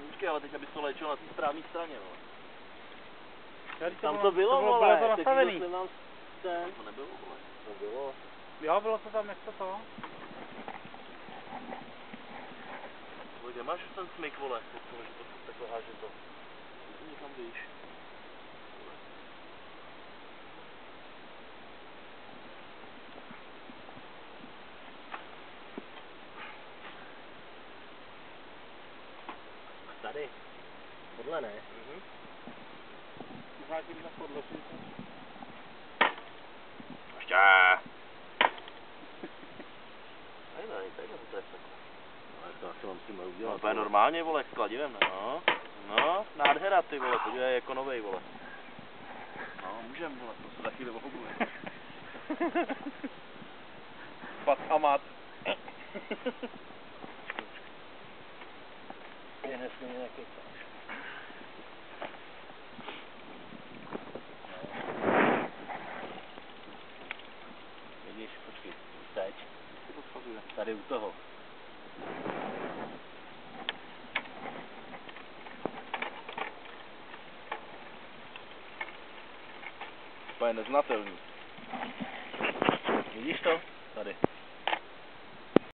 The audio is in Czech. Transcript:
Počkej, ale teď aby to léčil na té správné straně, vole. Tam to bylo, vole. Bylo to nastavený. To nebylo, vole. To bylo. Jo, bylo to tam, jak to? Kde máš ten smyk, vole? Že to takhle háže to. Někam víš. Tady. Podle ne. Možná tím na podloží. Ještě! Tady to tref takhle. No, to asi mám s tímhle udělat. No to je normálně, vole, s kladivem, no. No, nádhera, ty vole, podívej, jako novej, vole. No, můžem, vole, to se za chvíli ohobuje. Pat a mat. Je nesmírně nekecáš. Vidíš, počkej, teď. Tady u toho. To je neznatelný. Vidíš to? Tady.